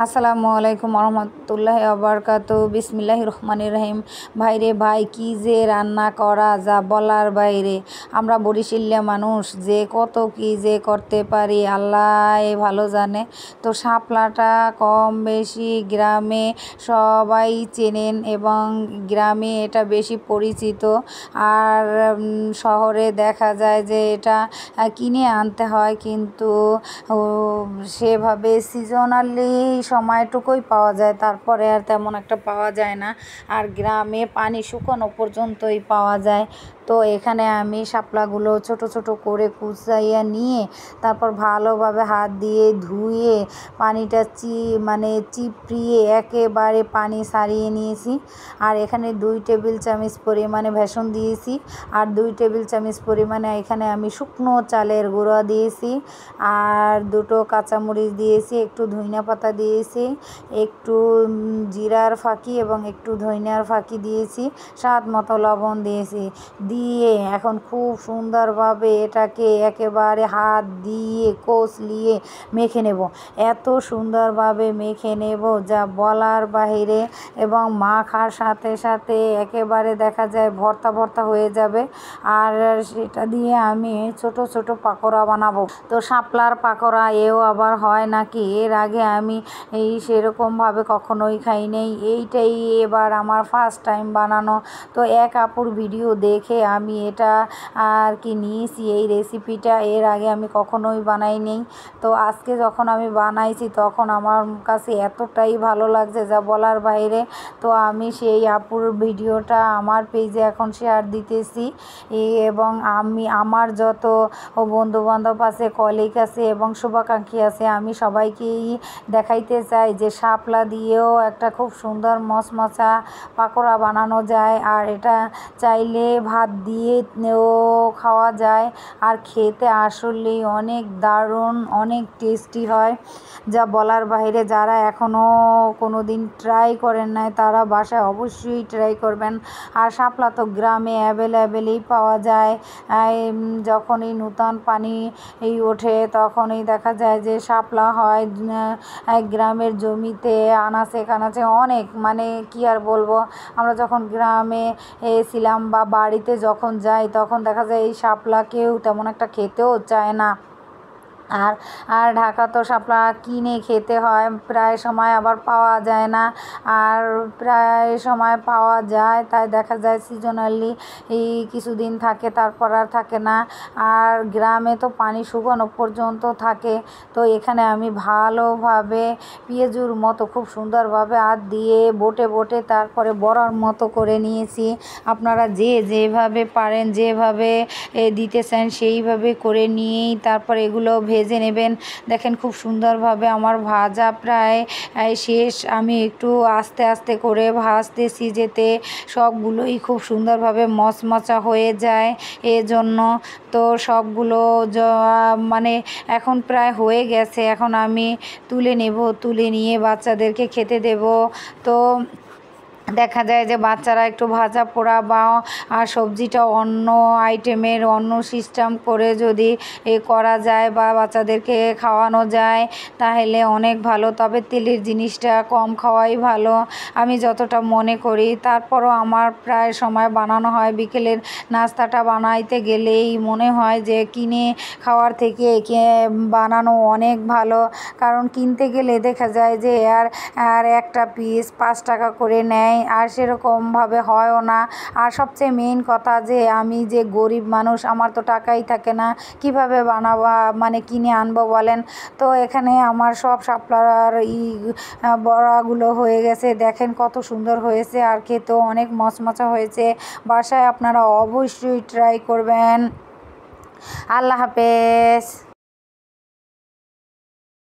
আসসালামু আলাইকুম রহমতুল্লাহি আবরকাতু। বিসমিল্লাহির রহমানির রহিম। ভাইরে ভাই, কি যে রান্না করা যা বলার বাইরে। আমরা বরিশালিয়া মানুষ যে কত কি যে করতে পারি আল্লাহ ভালো জানে। তো শাপলাটা কম বেশি গ্রামে সবাই চেনেন এবং গ্রামে এটা বেশি পরিচিত। আর শহরে দেখা যায় যে এটা কিনে আনতে হয়, কিন্তু সেভাবে সিজনালি সময়টুকুই পাওয়া যায়, তারপরে আর তেমন একটা পাওয়া যায় না। আর গ্রামে পানি শুকানো পর্যন্তই পাওয়া যায়। তো এখানে আমি শাপলাগুলো ছোট ছোট করে কুচাইয়া নিয়ে তারপর ভালোভাবে হাত দিয়ে ধুয়ে পানিটা চিপড়িয়ে একেবারে পানি সারিয়ে নিয়েছি। আর এখানে 2 টেবিল চামচ পরিমাণে বেসন দিয়েছি, আর 2 টেবিল চামচ পরিমাণে এখানে আমি শুকনো চালের গুঁড়া দিয়েছি, আর 2টো কাঁচামরিচ দিয়েছি, একটু ধনিয়া পাতা দিয়েছি, একটু জিরার ফাঁকি এবং একটু ধনিয়ার ফাঁকি দিয়েছি, স্বাদ মতো লবণ দিয়েছি। দিয়ে এখন খুব সুন্দরভাবে এটাকে একেবারে হাত দিয়ে কষলিয়ে মেখে নেব। এত সুন্দরভাবে মেখে নেব যা বলার বাহিরে, এবং মাখার সাথে সাথে একেবারে দেখা যায় ভর্তা ভর্তা হয়ে যাবে। আর সেটা দিয়ে আমি ছোট ছোট পাকোড়া বানাবো। তো শাপলার পাকোড়া এও আবার হয় নাকি, এর আগে আমি সেরকমভাবে কখনোই খাই নাই, এইটাই এবার আমার ফার্স্ট টাইম বানানো। তো এক আপুর ভিডিও দেখে আমি এটা আর কি নিয়েছি এই রেসিপিটা, এর আগে আমি কখনোই বানাই নেই। তো আজকে যখন আমি বানাইছি তখন আমার কাছে এতটাই ভালো লাগছে যা বলার বাইরে। তো আমি সেই আপুর ভিডিওটা আমার পেজে এখন শেয়ার দিতেছি, এবং আমি আমার যত বন্ধুবান্ধব আছে, কলিগ আছে এবং শুভাকাঙ্ক্ষী আছে, আমি সবাইকেই দেখাইতে চাই যে শাপলা দিয়েও একটা খুব সুন্দর মচমচা পাকোড়া বানানো যায়। আর এটা চাইলে ভাত দিয়েও খাওয়া যায়, আর খেতে আসলেই অনেক দারুণ, অনেক টেস্টি হয় যা বলার বাইরে। যারা এখনও কোনো দিন ট্রাই করেন নাই তারা বাসায় অবশ্যই ট্রাই করবেন। আর শাপলা তো গ্রামে অ্যাভেলেবেলই পাওয়া যায়। যখনই নূতন পানি ওঠে তখনই দেখা যায় যে শাপলা হয় গ্রামের জমিতে, আনাচে কানাচে অনেক, কি আর বলবো। আমরা যখন গ্রামে ছিলাম বা বাড়িতে যখন যাই তখন দেখা যায় এই শাপলা কেউ তেমন একটা খেতেও চায় না। আর ঢাকা তো শাপলা কিনে খেতে হয়, প্রায় সময় আবার পাওয়া যায় না, আর প্রায় সময় পাওয়া যায় তাই দেখা যায় সিজনালি কিছুদিন থাকে, তারপর আর থাকে না। আর গ্রামে তো পানি শুকানো পর্যন্ত থাকে। তো এখানে আমি ভালোভাবে পেঁয়াজুর মতো খুব সুন্দরভাবে হাত দিয়ে বটে বটে তারপরে বড়ার মতো করে নিয়েছি। আপনারা যেভাবে পারেন, যেভাবে দিতে চান সেইভাবে করে নিয়েই তারপর এগুলো ভেজে নেবেন। দেখেন খুব সুন্দরভাবে আমার ভাজা প্রায় শেষ। আমি একটু আস্তে আস্তে করে ভাজতেছি যেতে সবগুলোই খুব সুন্দরভাবে মচমচা হয়ে যায় এজন্য। তো সবগুলো এখন প্রায় হয়ে গেছে, এখন আমি তুলে নেব, তুলে নিয়ে বাচ্চাদেরকে খেতে দেব। তো দেখা যায় যে বাচ্চারা একটু ভাজা পোড়া বা সবজিটা অন্য আইটেমের অন্য সিস্টেম করে যদি করা যায় বা বাচ্চাদেরকে খাওয়ানো যায় তাহলে অনেক ভালো। তবে তেলের জিনিসটা কম খাওয়াই ভালো আমি যতটা মনে করি। তারপরও আমার প্রায় সময় বানানো হয়, বিকেলের নাস্তাটা বানাইতে গেলেই মনে হয় যে কিনে খাওয়ার থেকে বানানো অনেক ভালো। কারণ কিনতে গেলে দেখা যায় যে আর একটা পিস 5 টাকা করে নেয়, আর সেরকমভাবে হয়ও না। আর সবচেয়ে মেইন কথা যে আমি যে গরিব মানুষ, আমার তো টাকাই থাকে না, কিভাবে বানাবো কিনে আনবো বলেন। তো এখানে আমার সব শাপলার বড়াগুলো হয়ে গেছে, দেখেন কত সুন্দর হয়েছে, আর খেতেও অনেক মচমচা হয়েছে। বাসায় আপনারা অবশ্যই ট্রাই করবেন। আল্লাহ হাফেজ।